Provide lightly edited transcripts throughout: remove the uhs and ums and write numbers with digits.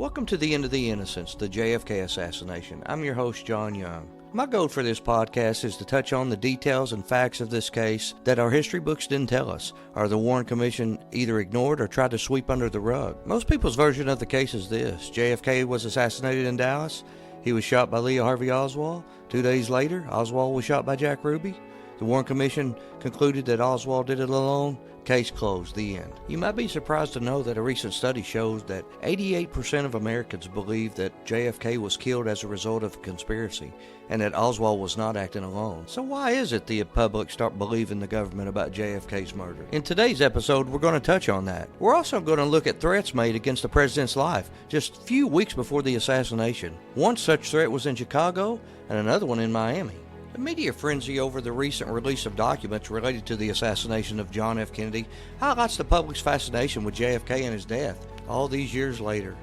Welcome to the End of Innocence, the JFK Assassination. I'm your host, John Young. My goal for this podcast is to touch on the details and facts of this case that our history books didn't tell us, or the Warren Commission either ignored or tried to sweep under the rug. Most people's version of the case is this: JFK was assassinated in Dallas. He was shot by Lee Harvey Oswald. 2 days later, Oswald was shot by Jack Ruby. The Warren Commission concluded that Oswald did it alone. Case closed. The end. You might be surprised to know that a recent study shows that 88% of Americans believe that JFK was killed as a result of a conspiracy and that Oswald was not acting alone. So why is it the public start believing the government about JFK's murder? In today's episode, we're going to touch on that. We're also going to look at threats made against the president's life just a few weeks before the assassination. One such threat was in Chicago and another one in Miami. The media frenzy over the recent release of documents related to the assassination of John F. Kennedy highlights the public's fascination with JFK and his death all these years later.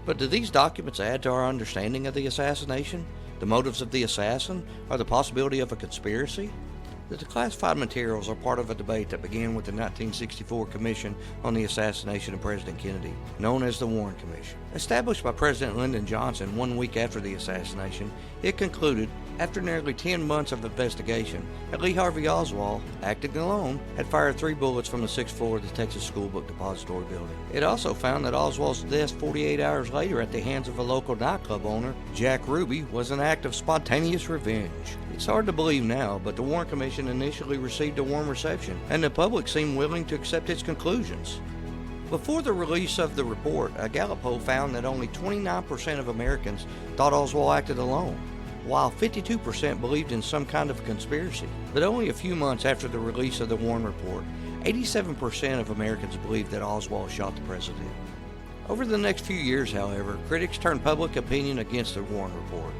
But do these documents add to our understanding of the assassination, the motives of the assassin, or the possibility of a conspiracy? The declassified materials are part of a debate that began with the 1964 Commission on the Assassination of President Kennedy, known as the Warren Commission. Established by President Lyndon Johnson 1 week after the assassination, it concluded, after nearly 10 months of investigation, that Lee Harvey Oswald, acting alone, had fired 3 bullets from the 6th floor of the Texas School Book Depository building. It also found that Oswald's death 48 hours later at the hands of a local nightclub owner, Jack Ruby, was an act of spontaneous revenge. It's hard to believe now, but the Warren Commission initially received a warm reception, and the public seemed willing to accept its conclusions. Before the release of the report, a Gallup poll found that only 29% of Americans thought Oswald acted alone, while 52% believed in some kind of conspiracy. But only a few months after the release of the Warren report, 87% of Americans believed that Oswald shot the president. Over the next few years, however, critics turned public opinion against the Warren report.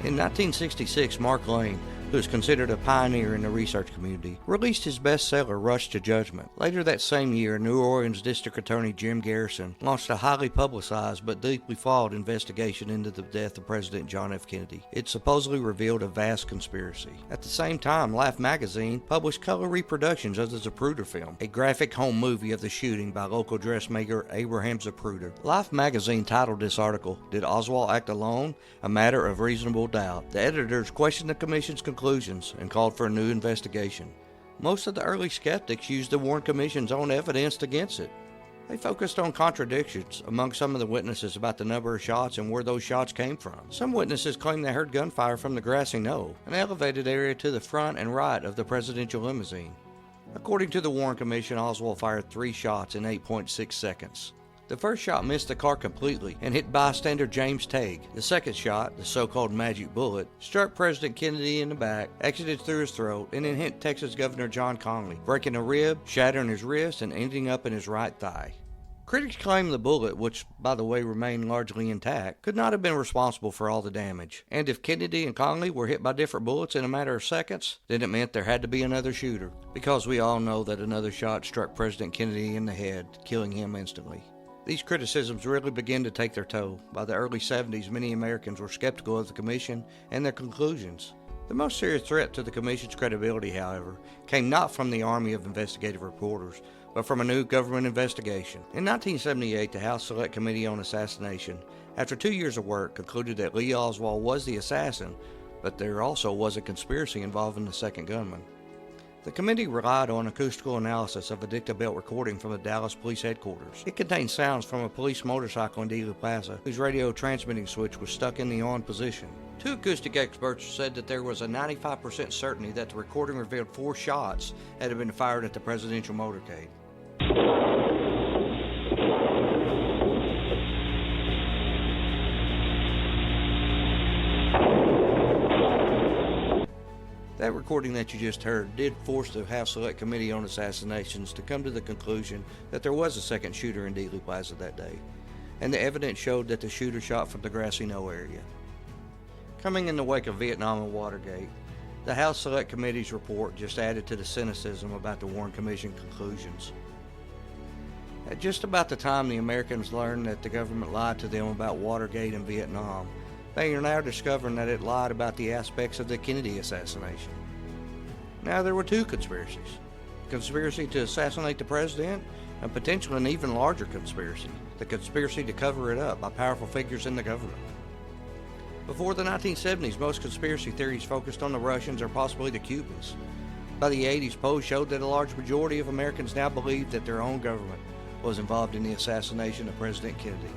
In 1966, Mark Lane, who is considered a pioneer in the research community, released his bestseller, Rush to Judgment. Later that same year, New Orleans District Attorney Jim Garrison launched a highly publicized but deeply flawed investigation into the death of President John F. Kennedy. It supposedly revealed a vast conspiracy. At the same time, Life magazine published color reproductions of the Zapruder film, a graphic home movie of the shooting by local dressmaker Abraham Zapruder. Life magazine titled this article, "Did Oswald Act Alone? A Matter of Reasonable Doubt." The editors questioned the commission's conclusions and called for a new investigation. Most of the early skeptics used the Warren Commission's own evidence against it. They focused on contradictions among some of the witnesses about the number of shots and where those shots came from. Some witnesses claimed they heard gunfire from the grassy knoll, an elevated area to the front and right of the presidential limousine. According to the Warren Commission, Oswald fired 3 shots in 8.6 seconds. The first shot missed the car completely and hit bystander James Tague. The second shot, the so-called magic bullet, struck President Kennedy in the back, exited through his throat, and then hit Texas Governor John Connally, breaking a rib, shattering his wrist, and ending up in his right thigh. Critics claim the bullet, which, by the way, remained largely intact, could not have been responsible for all the damage. And if Kennedy and Connally were hit by different bullets in a matter of seconds, then it meant there had to be another shooter, because we all know that another shot struck President Kennedy in the head, killing him instantly. These criticisms really began to take their toll. By the early 70s, many Americans were skeptical of the Commission and their conclusions. The most serious threat to the Commission's credibility, however, came not from the army of investigative reporters, but from a new government investigation. In 1978, the House Select Committee on Assassination, after 2 years of work, concluded that Lee Oswald was the assassin, but there also was a conspiracy involving the second gunman. The committee relied on acoustical analysis of a dictabelt recording from the Dallas Police Headquarters. It contained sounds from a police motorcycle in Dealey Plaza, whose radio transmitting switch was stuck in the on position. 2 acoustic experts said that there was a 95% certainty that the recording revealed 4 shots had been fired at the presidential motorcade. That recording that you just heard did force the House Select Committee on Assassinations to come to the conclusion that there was a second shooter in Dealey Plaza that day, and the evidence showed that the shooter shot from the grassy knoll area. Coming in the wake of Vietnam and Watergate, the House Select Committee's report just added to the cynicism about the Warren Commission conclusions. At just about the time the Americans learned that the government lied to them about Watergate and Vietnam, they are now discovering that it lied about the aspects of the Kennedy assassination. Now there were 2 conspiracies: conspiracy to assassinate the president and potentially an even larger conspiracy, the conspiracy to cover it up by powerful figures in the government. Before the 1970s, most conspiracy theories focused on the Russians or possibly the Cubans. By the 80s, polls showed that a large majority of Americans now believed that their own government was involved in the assassination of President Kennedy.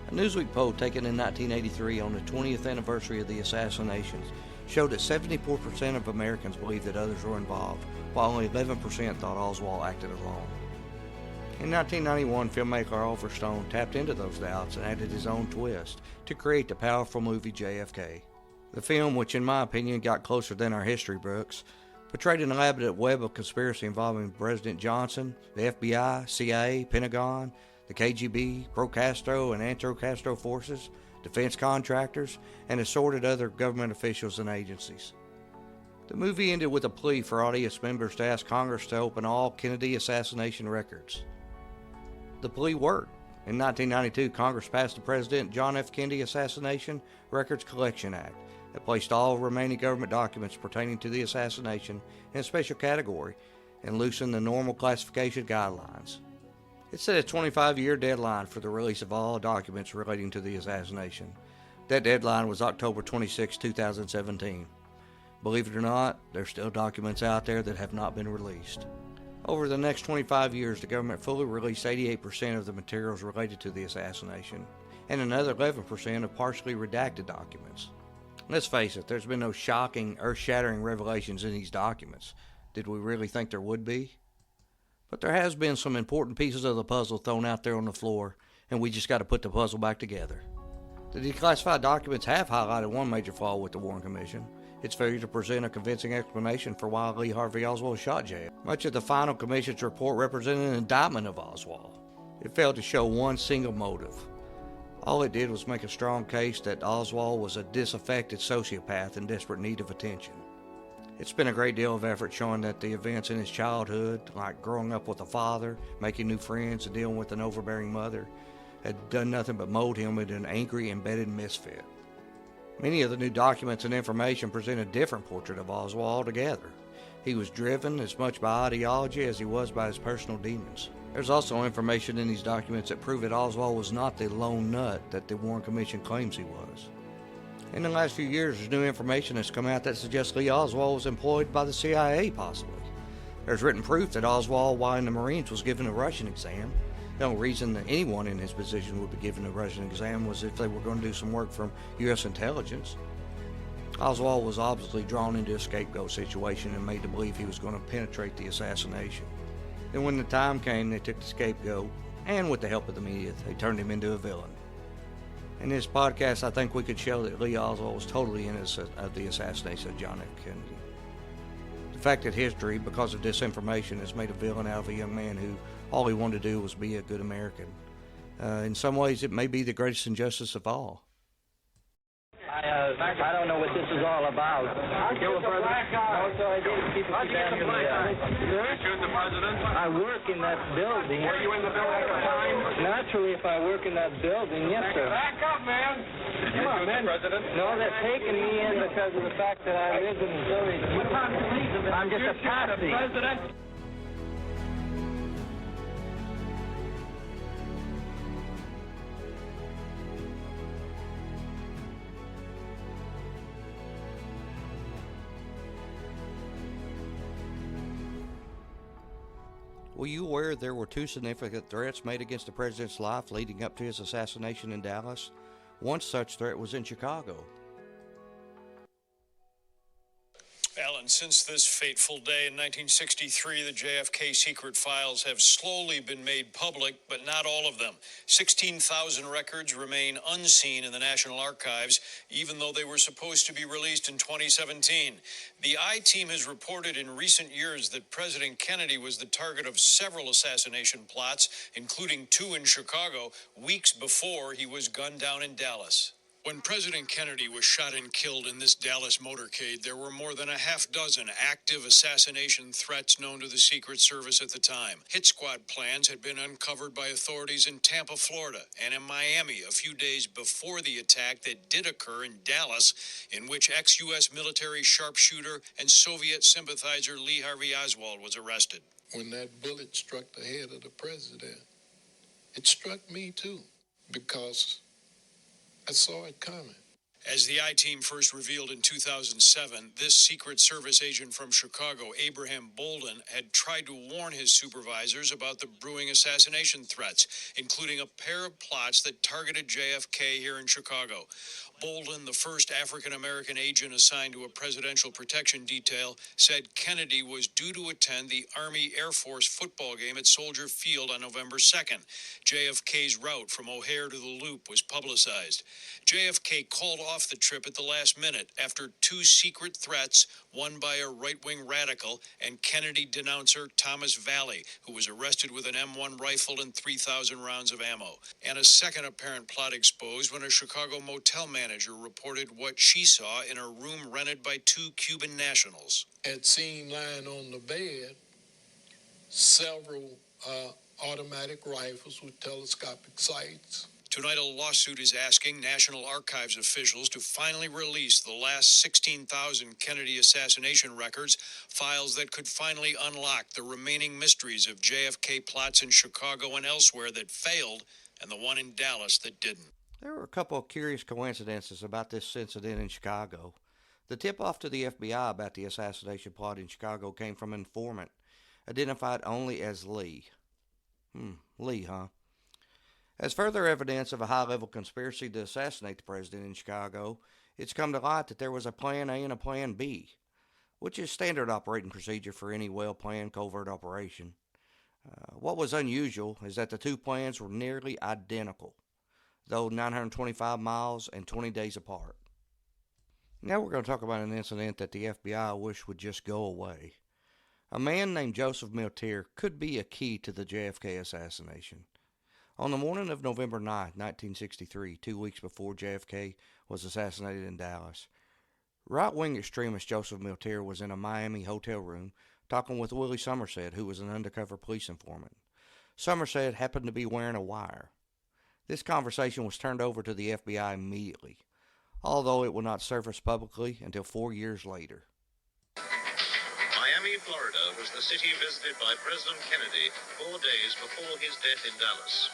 A Newsweek poll taken in 1983 on the 20th anniversary of the assassinations showed that 74% of Americans believed that others were involved, while only 11% thought Oswald acted alone. In 1991, filmmaker Oliver Stone tapped into those doubts and added his own twist to create the powerful movie JFK. The film, which in my opinion got closer than our history books, portrayed an elaborate web of conspiracy involving President Johnson, the FBI, CIA, Pentagon, the KGB, pro-Castro and anti-Castro forces, defense contractors, and assorted other government officials and agencies. The movie ended with a plea for audience members to ask Congress to open all Kennedy assassination records. The plea worked. In 1992, Congress passed the President John F. Kennedy Assassination Records Collection Act that placed all remaining government documents pertaining to the assassination in a special category and loosened the normal classification guidelines. It set a 25-year deadline for the release of all documents relating to the assassination. That deadline was October 26, 2017. Believe it or not, there's still documents out there that have not been released. Over the next 25 years, the government fully released 88% of the materials related to the assassination, and another 11% of partially redacted documents. Let's face it, there's been no shocking, earth-shattering revelations in these documents. Did we really think there would be? But there has been some important pieces of the puzzle thrown out there on the floor, and we just got to put the puzzle back together. The declassified documents have highlighted one major flaw with the Warren Commission: its failure to present a convincing explanation for why Lee Harvey Oswald shot JFK. Much of the final commission's report represented an indictment of Oswald. It failed to show one single motive. All it did was make a strong case that Oswald was a disaffected sociopath in desperate need of attention. It spent a great deal of effort showing that the events in his childhood, like growing up with a father, making new friends, and dealing with an overbearing mother, had done nothing but mold him into an angry, embedded misfit. Many of the new documents and information present a different portrait of Oswald altogether. He was driven as much by ideology as he was by his personal demons. There's also information in these documents that prove that Oswald was not the lone nut that the Warren Commission claims he was. In the last few years, there's new information that's come out that suggests Lee Oswald was employed by the CIA, possibly. There's written proof that Oswald, while in the Marines, was given a Russian exam. The only reason that anyone in his position would be given a Russian exam was if they were going to do some work from U.S. intelligence. Oswald was obviously drawn into a scapegoat situation and made to believe he was going to penetrate the assassination. Then when the time came, they took the scapegoat, and with the help of the media, they turned him into a villain. In this podcast, I think we could show that Lee Oswald was totally innocent of the assassination of John F. Kennedy. The fact that history, because of disinformation, has made a villain out of a young man who all he wanted to do was be a good American. In some ways, it may be the greatest injustice of all. I don't know what this is all about. Kill the president? No, I didn't keep it down here. Shoot the president? I work in that building. Were you in the building at the time? Naturally, if I work in that building, yes, sir. Back up, man. Did you shoot the president? No, they're taking me in because of the fact that I live in Missouri. I'm just a patsy. President? Were you aware there were two significant threats made against the president's life leading up to his assassination in Dallas? One such threat was in Chicago. Alan, since this fateful day in 1963, the JFK secret files have slowly been made public, but not all of them. 16,000 records remain unseen in the National Archives, even though they were supposed to be released in 2017. The I-Team has reported in recent years that President Kennedy was the target of several assassination plots, including two in Chicago, weeks before he was gunned down in Dallas. When President Kennedy was shot and killed in this Dallas motorcade, there were more than a half dozen active assassination threats known to the Secret Service at the time. Hit squad plans had been uncovered by authorities in Tampa, Florida, and in Miami a few days before the attack that did occur in Dallas, in which ex-U.S. military sharpshooter and Soviet sympathizer Lee Harvey Oswald was arrested. when that bullet struck the head of the president, it struck me too, because I saw it coming. As the I-Team first revealed in 2007, this Secret Service agent from Chicago, Abraham Bolden, had tried to warn his supervisors about the brewing assassination threats, including a pair of plots that targeted JFK here in Chicago. Bolden, the first African-American agent assigned to a presidential protection detail, said Kennedy was due to attend the Army Air Force football game at Soldier Field on November 2nd. JFK's route from O'Hare to the Loop was publicized. JFK called off the trip at the last minute after two secret threats, one by a right-wing radical, and Kennedy denouncer Thomas Valley, who was arrested with an M1 rifle and 3,000 rounds of ammo. And a second apparent plot exposed when a Chicago motel manager reported what she saw in a room rented by two Cuban nationals. At seen lying on the bed several automatic rifles with telescopic sights. Tonight, a lawsuit is asking National Archives officials to finally release the last 16,000 Kennedy assassination records, files that could finally unlock the remaining mysteries of JFK plots in Chicago and elsewhere that failed, and the one in Dallas that didn't. There were a couple of curious coincidences about this incident in Chicago. The tip-off to the FBI about the assassination plot in Chicago came from an informant, identified only as Lee. Lee, huh? As further evidence of a high-level conspiracy to assassinate the president in Chicago, it's come to light that there was a Plan A and a Plan B, which is standard operating procedure for any well-planned covert operation. What was unusual is that the two plans were nearly identical, though 925 miles and 20 days apart. Now we're going to talk about an incident that the FBI wish would just go away. A man named Joseph Miltier could be a key to the JFK assassination. On the morning of November 9, 1963, 2 weeks before JFK was assassinated in Dallas, right-wing extremist Joseph Miltier was in a Miami hotel room talking with Willie Somerset, who was an undercover police informant. Somerset happened to be wearing a wire. This conversation was turned over to the FBI immediately, although it will not surface publicly until 4 years later. Miami, Florida was the city visited by President Kennedy 4 days before his death in Dallas.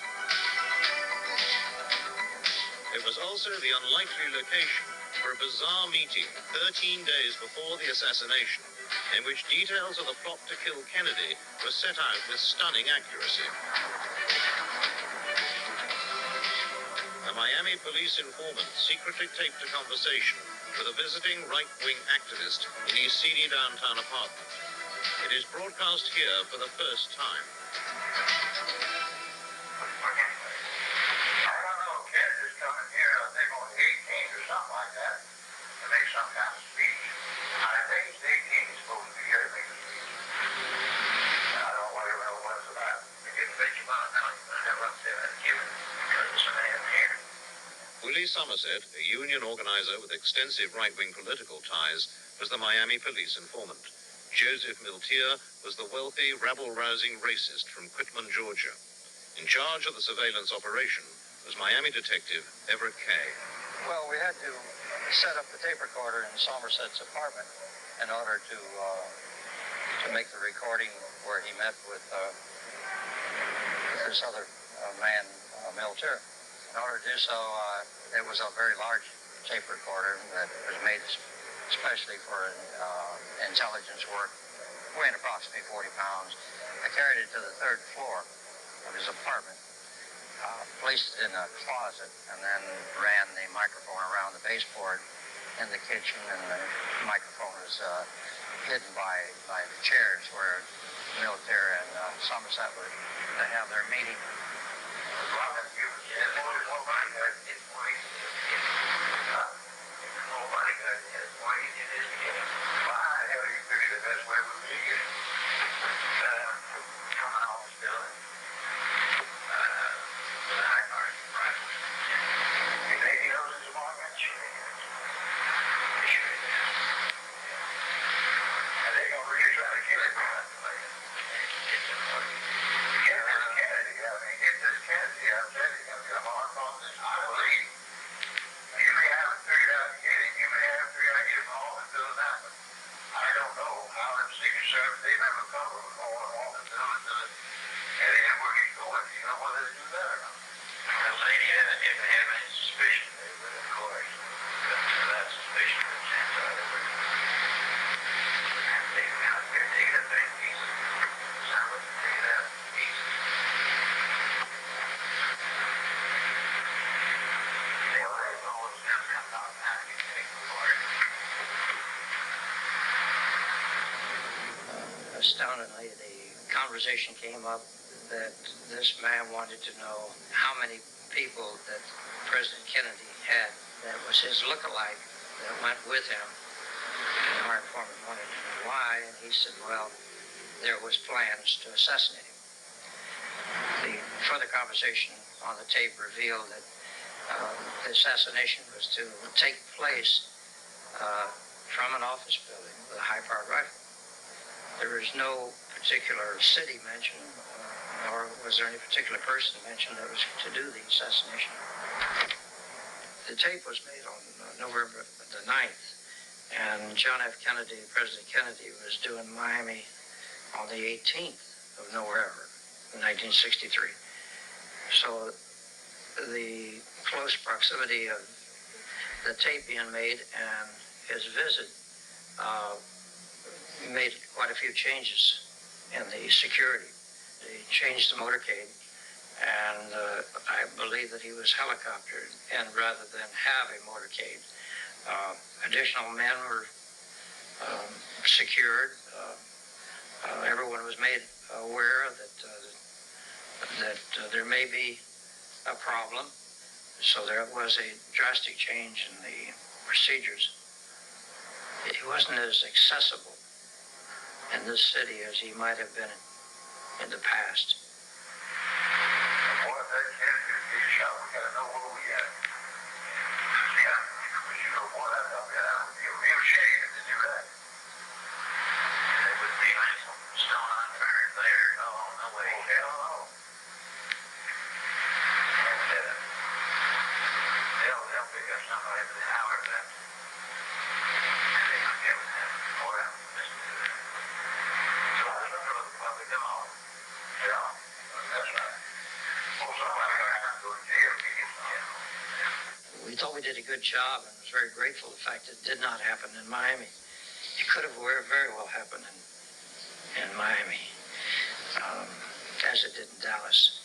It was also the unlikely location for a bizarre meeting 13 days before the assassination, in which details of the plot to kill Kennedy were set out with stunning accuracy. A Miami police informant secretly taped a conversation with a visiting right-wing activist in his seedy downtown apartment. It is broadcast here for the first time. I don't know, Kennedy's coming here, I think on the 18th or something like that, to make some kind of speech. I think it's the 18th he's supposed to be here to make a speech. I don't really know what it's about. It didn't make him out now, he's going to have up there and give it, because it's a man here. Willie Somerset, a union organizer with extensive right-wing political ties, was the Miami police informant. Joseph Miltier was the wealthy, rabble-rousing racist from Quitman, Georgia. In charge of the surveillance operation was Miami detective Everett Kay. Well, we had to set up the tape recorder in Somerset's apartment in order to make the recording where he met with this other man, Miltier. In order to do so, it was a very large tape recorder that was made especially for intelligence work, weighing approximately 40 pounds. I carried it to the third floor of his apartment, placed it in a closet, and then ran the microphone around the baseboard in the kitchen, and the microphone was hidden by the chairs where Miltier and Somerset were to have their meeting. Kennedy, I mean, get this Kennedy out there. astoundingly, the conversation came up that this man wanted to know how many people that President Kennedy had that was his look-alike that went with him. And our informant wanted to know why, and he said, well, there was plans to assassinate him. The further conversation on the tape revealed that the assassination was to take place from an office building with a high-powered rifle. There is no particular city mentioned, nor was there any particular person mentioned that was to do the assassination. The tape was made on November the 9th, and John F. Kennedy, President Kennedy, was due in Miami on the 18th of November, 1963. So the close proximity of the tape being made and his visit made quite a few changes in the security. They changed the motorcade, and I believe that he was helicoptered, and rather than have a motorcade, additional men were secured. Everyone was made aware that there may be a problem, so there was a drastic change in the procedures. He wasn't as accessible in this city as he might have been in the past. Boy, if that Kennedy would be shot, we gotta know where we at. Yeah, but you know, boy, that would be a real shame to do that. It would be like some stone unturned there. No, no way. Hell no. They'll pick up somebody for the hour of that. And they don't give a damn. Boy, I'm listening to that. So I don't know the public at all. Yeah, that's right. Well, somebody gonna have to go to jail if he gets in jail. We thought we did a good job and was very grateful for the fact that it did not happen in Miami. It could have very well happened in Miami, as it did in Dallas.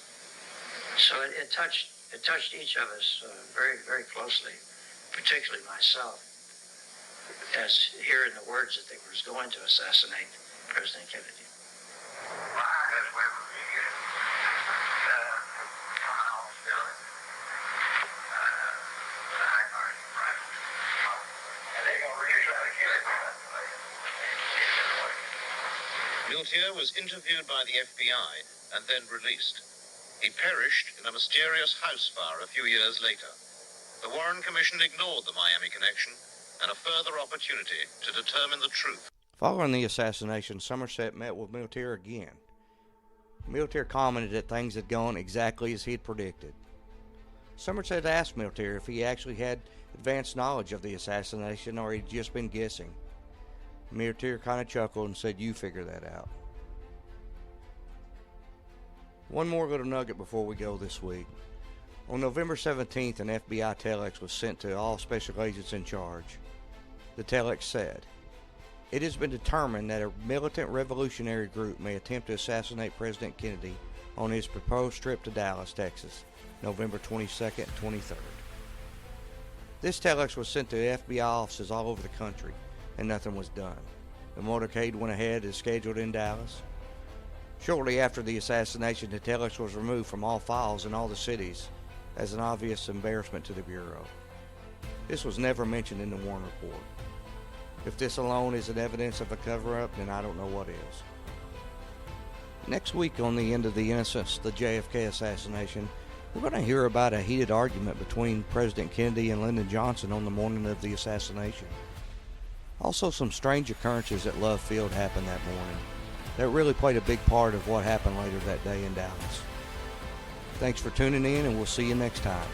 So it touched each of us very closely, particularly myself, as hearing the words that they were going to assassinate President Kennedy. Well, that's where we get it. Coming off the building. With a high-powered rifle. And they're gonna really try to kill him. Miltier was interviewed by the FBI and then released. He perished in a mysterious house fire a few years later. The Warren Commission ignored the Miami connection and a further opportunity to determine the truth. Following the assassination, Somerset met with Miltier again. Miltier commented that things had gone exactly as he had predicted. Somerset asked Miltier if he actually had advanced knowledge of the assassination or he'd just been guessing. Miltier kind of chuckled and said, "You figure that out." One more little nugget before we go this week. On November 17th, an FBI telex was sent to all special agents in charge. The telex said, "It has been determined that a militant revolutionary group may attempt to assassinate President Kennedy on his proposed trip to Dallas, Texas, November 22nd and 23rd. This telex was sent to FBI offices all over the country, and nothing was done. The motorcade went ahead as scheduled in Dallas. Shortly after the assassination, the telex was removed from all files in all the cities as an obvious embarrassment to the Bureau. This was never mentioned in the Warren report. If this alone isn't evidence of a cover-up, then I don't know what is." Next week on the End of the Innocence, the JFK assassination, we're going to hear about a heated argument between President Kennedy and Lyndon Johnson on the morning of the assassination. Also, some strange occurrences at Love Field happened that morning that really played a big part of what happened later that day in Dallas. Thanks for tuning in, and we'll see you next time.